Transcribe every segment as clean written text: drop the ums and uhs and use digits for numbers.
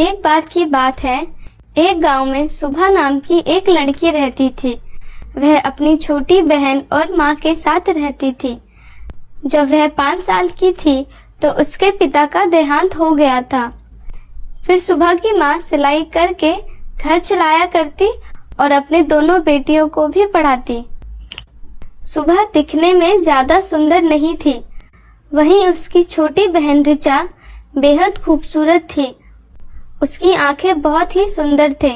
एक बार की बात है, एक गांव में सुभा नाम की एक लड़की रहती थी। वह अपनी छोटी बहन और माँ के साथ रहती थी। जब वह 5 साल की थी तो उसके पिता का देहांत हो गया था। फिर सुभा की माँ सिलाई करके घर चलाया करती और अपने दोनों बेटियों को भी पढ़ाती। सुभा दिखने में ज्यादा सुंदर नहीं थी, वहीं उसकी छोटी बहन ऋचा बेहद खूबसूरत थी। उसकी आंखें बहुत ही सुंदर थे,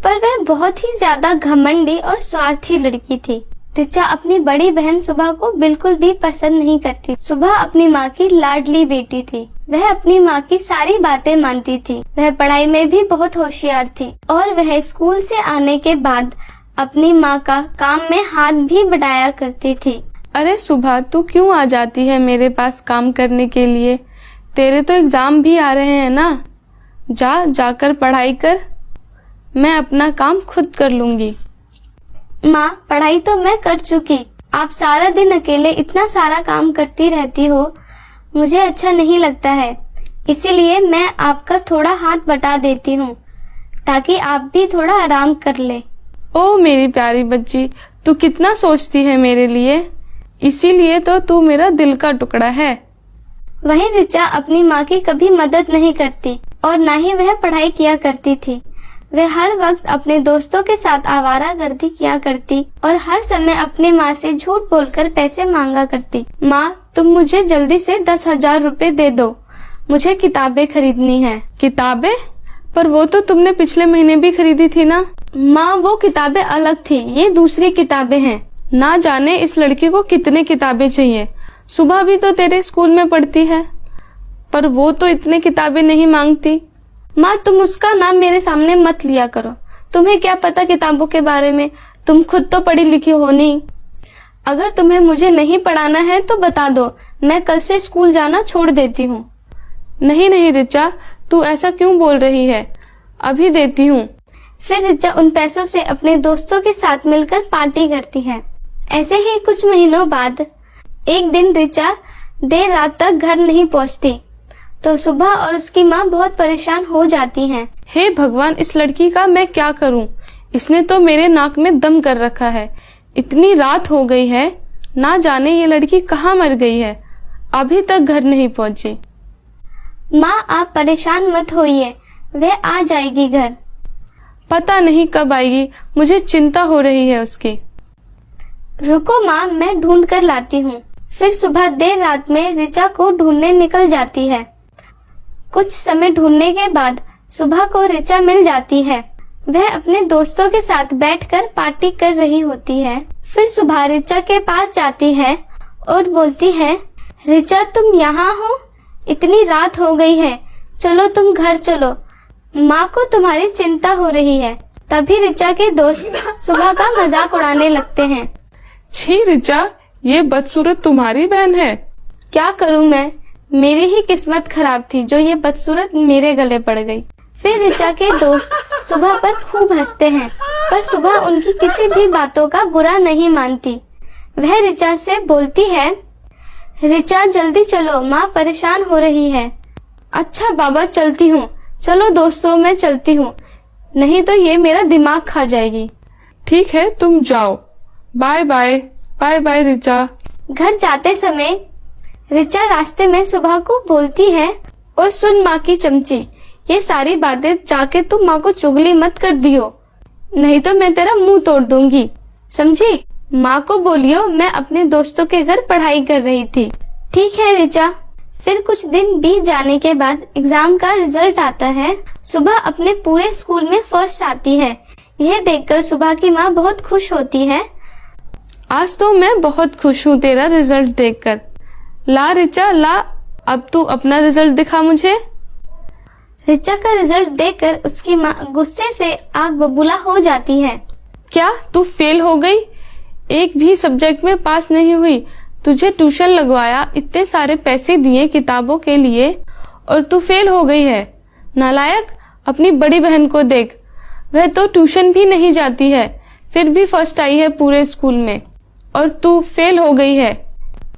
पर वह बहुत ही ज्यादा घमंडी और स्वार्थी लड़की थी। ऋचा अपनी बड़ी बहन सुभा को बिल्कुल भी पसंद नहीं करती। सुभा अपनी माँ की लाडली बेटी थी। वह अपनी माँ की सारी बातें मानती थी। वह पढ़ाई में भी बहुत होशियार थी और वह स्कूल से आने के बाद अपनी माँ का काम में हाथ भी बढ़ाया करती थी। अरे सुभा, तू क्यों आ जाती है मेरे पास काम करने के लिए? तेरे तो एग्जाम भी आ रहे हैं ना। जाकर पढ़ाई कर, मैं अपना काम खुद कर लूंगी। माँ, पढ़ाई तो मैं कर चुकी। आप सारा दिन अकेले इतना सारा काम करती रहती हो, मुझे अच्छा नहीं लगता है। इसीलिए मैं आपका थोड़ा हाथ बटा देती हूँ ताकि आप भी थोड़ा आराम कर ले। ओ मेरी प्यारी बच्ची, तू कितना सोचती है मेरे लिए। इसीलिए तो तू मेरा दिल का टुकड़ा है। वहीं ऋचा अपनी माँ की कभी मदद नहीं करती और न ही वह पढ़ाई किया करती थी। वह हर वक्त अपने दोस्तों के साथ आवारागर्दी किया करती और हर समय अपनी माँ से झूठ बोलकर पैसे मांगा करती। माँ, तुम मुझे जल्दी से 10,000 रुपए दे दो, मुझे किताबें खरीदनी है। किताबें? पर वो तो तुमने पिछले महीने भी खरीदी थी ना। माँ, वो किताबें अलग थी, ये दूसरी किताबें हैं। ना जाने इस लड़की को कितने किताबें चाहिए। सुबह भी तो तेरे स्कूल में पढ़ती है, पर वो तो इतने किताबें नहीं मांगती। माँ, तुम उसका नाम मेरे सामने मत लिया करो। तुम्हें क्या पता किताबों के बारे में, तुम खुद तो पढ़ी लिखी हो नहीं। अगर तुम्हें मुझे नहीं पढ़ाना है तो बता दो, मैं कल से स्कूल जाना छोड़ देती हूँ। नहीं नहीं ऋचा, तू ऐसा क्यों बोल रही है? अभी देती हूँ। फिर ऋचा उन पैसों से अपने दोस्तों के साथ मिलकर पार्टी करती है। ऐसे ही कुछ महीनों बाद एक दिन ऋचा देर रात तक घर नहीं पहुँचती तो सुबह और उसकी माँ बहुत परेशान हो जाती हैं। हे भगवान, इस लड़की का मैं क्या करूं? इसने तो मेरे नाक में दम कर रखा है। इतनी रात हो गई है, ना जाने ये लड़की कहाँ मर गई है, अभी तक घर नहीं पहुंची। माँ, आप परेशान मत होइए, वह आ जाएगी घर। पता नहीं कब आएगी, मुझे चिंता हो रही है उसकी। रुको माँ, मैं ढूंढ कर लाती हूँ। फिर सुबह देर रात में ऋचा को ढूंढने निकल जाती है। कुछ समय ढूंढने के बाद सुबह को ऋचा मिल जाती है। वह अपने दोस्तों के साथ बैठकर पार्टी कर रही होती है। फिर सुबह ऋचा के पास जाती है और बोलती है, ऋचा, तुम यहाँ हो? इतनी रात हो गई है, चलो तुम घर चलो, माँ को तुम्हारी चिंता हो रही है। तभी ऋचा के दोस्त सुबह का मजाक उड़ाने लगते हैं। छी ऋचा, ये बदसूरत तुम्हारी बहन है? क्या करूं मैं, मेरी ही किस्मत खराब थी जो ये बदसूरत मेरे गले पड़ गई। फिर ऋचा के दोस्त सुबह पर खूब हंसते हैं, पर सुबह उनकी किसी भी बातों का बुरा नहीं मानती। वह ऋचा से बोलती है, ऋचा जल्दी चलो, माँ परेशान हो रही है। अच्छा बाबा, चलती हूँ। चलो दोस्तों, मैं चलती हूँ, नहीं तो ये मेरा दिमाग खा जाएगी। ठीक है, तुम जाओ। Bye bye. Bye bye Richa. घर जाते समय ऋचा रास्ते में सुबह को बोलती है, और सुन माँ की चमची, ये सारी बातें जाके तुम माँ को चुगली मत कर दियो, नहीं तो मैं तेरा मुंह तोड़ दूंगी, समझी? माँ को बोलियो मैं अपने दोस्तों के घर पढ़ाई कर रही थी। ठीक है ऋचा। फिर कुछ दिन बीत जाने के बाद एग्जाम का रिजल्ट आता है। सुबह अपने पूरे स्कूल में फर्स्ट आती है। यह देखकर सुबह की माँ बहुत खुश होती है। आज तो मैं बहुत खुश हूँ तेरा रिजल्ट देखकर। ला ऋचा ला, अब तू अपना रिजल्ट दिखा मुझे। ऋचा का रिजल्ट देखकर उसकी माँ गुस्से से आग बबूला हो जाती है। क्या तू फेल हो गई? एक भी सब्जेक्ट में पास नहीं हुई? तुझे ट्यूशन लगवाया, इतने सारे पैसे दिए किताबों के लिए, और तू फेल हो गई है। नालायक, अपनी बड़ी बहन को देख, वह तो ट्यूशन भी नहीं जाती है, फिर भी फर्स्ट आई है पूरे स्कूल में, और तू फेल हो गई है।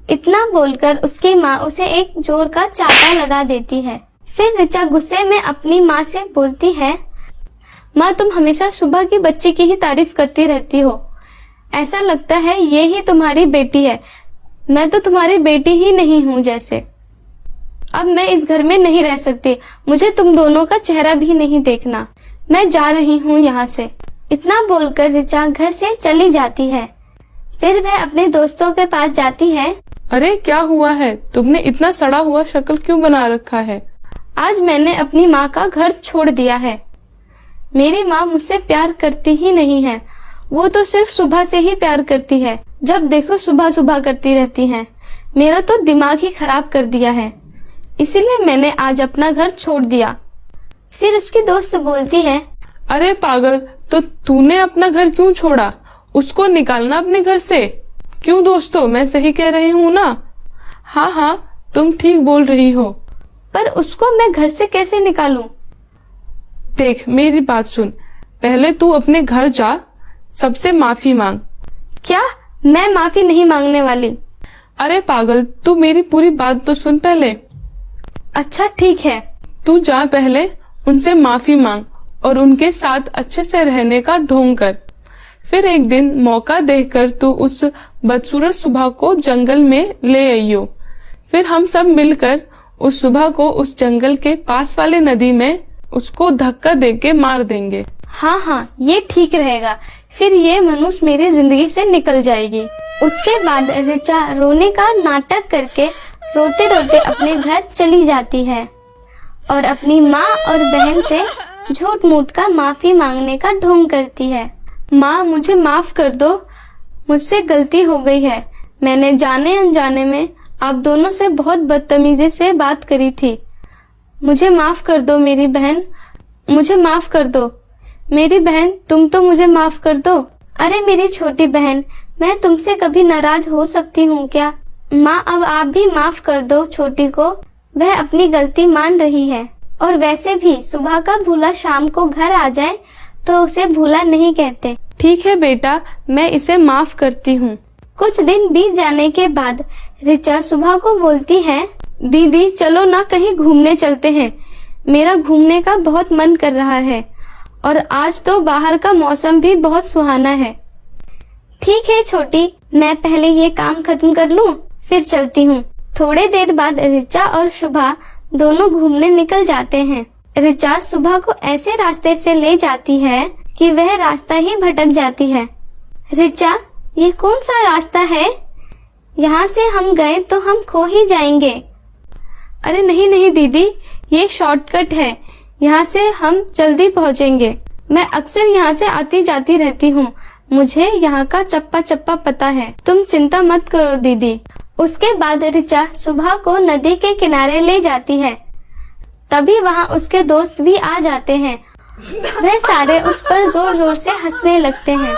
इतना बोलकर उसकी माँ उसे एक जोर का चाटा लगा देती है। फिर ऋचा गुस्से में अपनी माँ से बोलती है, माँ तुम हमेशा सुबह की बच्ची की ही तारीफ करती रहती हो। ऐसा लगता है ये ही तुम्हारी बेटी है। मैं तो तुम्हारी बेटी ही नहीं हूँ जैसे। अब मैं इस घर में नहीं रह सकती। मुझे तुम दोनों का चेहरा भी नहीं देखना। मैं जा रही हूँ यहाँ से। इतना बोलकर ऋचा घर से चली जाती है। फिर वह अपने दोस्तों के पास जाती है। अरे क्या हुआ है? तुमने इतना सड़ा हुआ शक्ल क्यों बना रखा है? आज मैंने अपनी माँ का घर छोड़ दिया है। मेरी माँ मुझसे प्यार करती ही नहीं है। वो तो सिर्फ सुबह से ही प्यार करती है। जब देखो सुबह सुबह करती रहती है। मेरा तो दिमाग ही खराब कर दिया है। इसीलिए मैंने आज अपना घर छोड़ दिया। फिर उसकी दोस्त बोलती है, अरे पागल, तो तूने अपना घर क्यों छोड़ा? उसको निकालना अपने घर से। क्यों दोस्तों, मैं सही कह रही हूँ ना? हाँ, तुम ठीक बोल रही हो। पर उसको मैं घर से कैसे निकालूं? देख मेरी बात सुन। पहले तू अपने घर जा, सबसे माफी मांग। क्या? मैं माफी नहीं मांगने वाली। अरे पागल, तू मेरी पूरी बात तो सुन पहले। अच्छा ठीक है। तू जा पहले उनसे माफी मांग और उनके साथ अच्छे से रहने का ढोंग कर। फिर एक दिन मौका देखकर तू उस बदसूरत सुबह को जंगल में ले आइयो। फिर हम सब मिलकर उस सुबह को उस जंगल के पास वाले नदी में उसको धक्का देके मार देंगे। हाँ, ये ठीक रहेगा। फिर ये मनुष्य मेरी जिंदगी से निकल जाएगी। उसके बाद ऋचा रोने का नाटक करके रोते रोते अपने घर चली जाती है और अपनी माँ और बहन से झूठ मूठ का माफी मांगने का ढोंग करती है। माँ मुझे माफ कर दो, मुझसे गलती हो गई है। मैंने जाने अनजाने में आप दोनों से बहुत बदतमीजी से बात करी थी। मुझे माफ कर दो मेरी बहन, मुझे माफ कर दो। मेरी बहन तुम तो मुझे माफ कर दो। अरे मेरी छोटी बहन, मैं तुमसे कभी नाराज हो सकती हूँ क्या? माँ अब आप भी माफ कर दो छोटी को। वह अपनी गलती मान रही है और वैसे भी सुबह का भूला शाम को घर आ जाए तो उसे भूला नहीं कहते। ठीक है बेटा, मैं इसे माफ करती हूँ। कुछ दिन बीत जाने के बाद ऋचा सुबह को बोलती है, दीदी चलो ना कहीं घूमने चलते हैं। मेरा घूमने का बहुत मन कर रहा है और आज तो बाहर का मौसम भी बहुत सुहाना है। ठीक है छोटी, मैं पहले ये काम खत्म कर लूं, फिर चलती हूँ। थोड़े देर बाद ऋचा और शुभा दोनों घूमने निकल जाते हैं। ऋचा सुबह को ऐसे रास्ते से ले जाती है कि वह रास्ता ही भटक जाती है। ऋचा, ये कौन सा रास्ता है? यहाँ से हम गए तो हम खो ही जाएंगे। अरे नहीं दीदी, ये शॉर्टकट है। यहाँ से हम जल्दी पहुँचेंगे। मैं अक्सर यहाँ से आती जाती रहती हूँ। मुझे यहाँ का चप्पा चप्पा पता है। तुम चिंता मत करो दीदी। उसके बाद ऋचा सुबह को नदी के किनारे ले जाती है। तभी वहाँ उसके दोस्त भी आ जाते हैं। वह सारे उस पर जोर जोर से हंसने लगते हैं।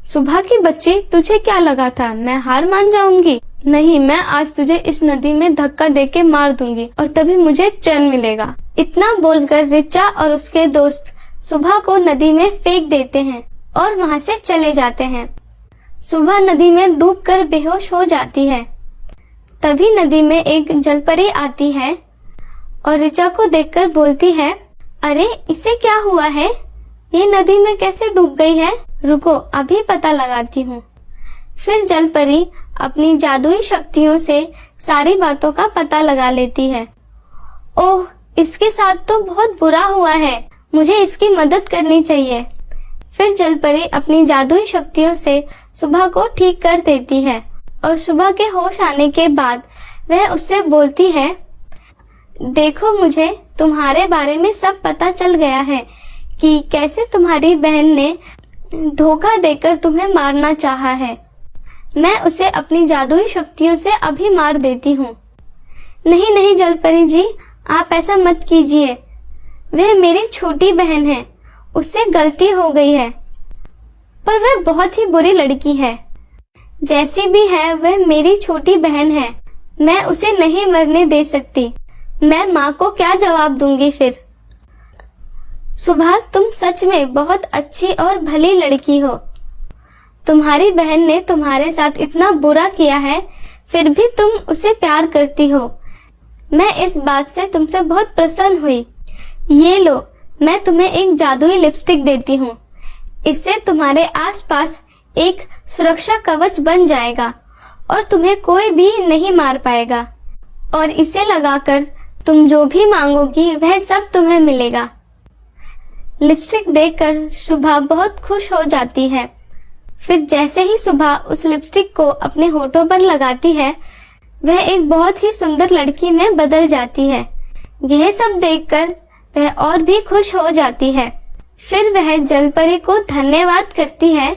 सुबह की बच्ची, तुझे क्या लगा था मैं हार मान जाऊंगी? नहीं, मैं आज तुझे इस नदी में धक्का देके मार दूंगी और तभी मुझे चैन मिलेगा। इतना बोलकर ऋचा और उसके दोस्त सुबह को नदी में फेंक देते हैं और वहाँ से चले जाते हैं। सुबह नदी में डूबकर बेहोश हो जाती है। तभी नदी में एक जलपरी आती है और ऋचा को देखकर बोलती है, अरे इसे क्या हुआ है? ये नदी में कैसे डूब गई है? रुको, अभी पता लगाती हूँ। फिर जलपरी अपनी जादुई शक्तियों से सारी बातों का पता लगा लेती है। ओह, इसके साथ तो बहुत बुरा हुआ है। मुझे इसकी मदद करनी चाहिए। फिर जलपरी अपनी जादुई शक्तियों से सुबह को ठीक कर देती है और सुबह के होश आने के बाद वह उससे बोलती है, देखो मुझे तुम्हारे बारे में सब पता चल गया है कि कैसे तुम्हारी बहन ने धोखा देकर तुम्हें मारना चाहा है। मैं उसे अपनी जादुई शक्तियों से अभी मार देती हूँ। नहीं जलपरी जी, आप ऐसा मत कीजिए। वह मेरी छोटी बहन है, उससे गलती हो गई है, पर वह बहुत ही बुरी लड़की है। जैसी भी है वह मेरी छोटी बहन है। मैं उसे नहीं मरने दे सकती। मैं माँ को क्या जवाब दूंगी फिर? सुबह, तुम सच में बहुत अच्छी और भली लड़की हो। तुम्हारी बहन ने तुम्हारे साथ इतना बुरा किया है, फिर भी तुम उसे प्यार करती हो। मैं इस बात से तुमसे बहुत प्रसन्न हुई। ये लो, मैं तुम्हें एक जादुई लिपस्टिक देती हूँ। इससे तुम्हारे आसपास एक सुरक्षा कवच बन जाएगा और तुम्हें कोई भी नहीं मार पाएगा। और इसे लगाकर तुम जो भी मांगोगी वह सब तुम्हें मिलेगा। लिपस्टिक देखकर शुभा बहुत खुश हो जाती है। फिर जैसे ही शुभा उस लिपस्टिक को अपने होठों पर लगाती है, वह एक बहुत ही सुंदर लड़की में बदल जाती है। यह सब देखकर वह और भी खुश हो जाती है। फिर वह जलपरी को धन्यवाद करती है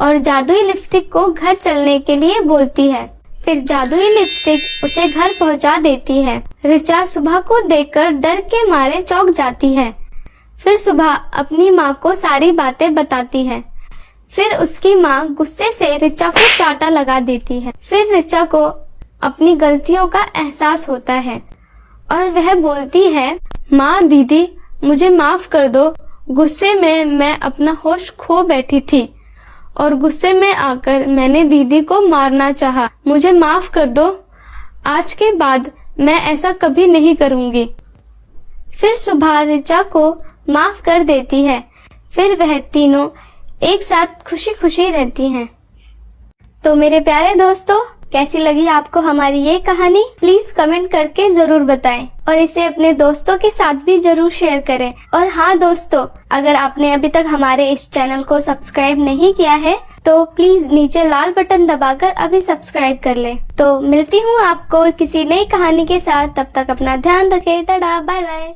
और जादुई लिपस्टिक को घर चलने के लिए बोलती है। फिर जादुई लिपस्टिक उसे घर पहुंचा देती है। ऋचा सुबह को देखकर डर के मारे चौंक जाती है। फिर सुबह अपनी माँ को सारी बातें बताती है। फिर उसकी माँ गुस्से से ऋचा को चांटा लगा देती है। फिर ऋचा को अपनी गलतियों का एहसास होता है और वह बोलती है, माँ दीदी मुझे माफ कर दो। गुस्से में मैं अपना होश खो बैठी थी और गुस्से में आकर मैंने दीदी को मारना चाहा। मुझे माफ कर दो। आज के बाद मैं ऐसा कभी नहीं करूंगी। फिर सुबह ऋचा को माफ कर देती है। फिर वह तीनों एक साथ खुशी खुशी रहती हैं। तो मेरे प्यारे दोस्तों, कैसी लगी आपको हमारी ये कहानी? प्लीज कमेंट करके जरूर बताएं और इसे अपने दोस्तों के साथ भी जरूर शेयर करें। और हाँ दोस्तों, अगर आपने अभी तक हमारे इस चैनल को सब्सक्राइब नहीं किया है तो प्लीज नीचे लाल बटन दबाकर अभी सब्सक्राइब कर लें। तो मिलती हूँ आपको किसी नई कहानी के साथ। तब तक अपना ध्यान रखें। Tata, bye bye.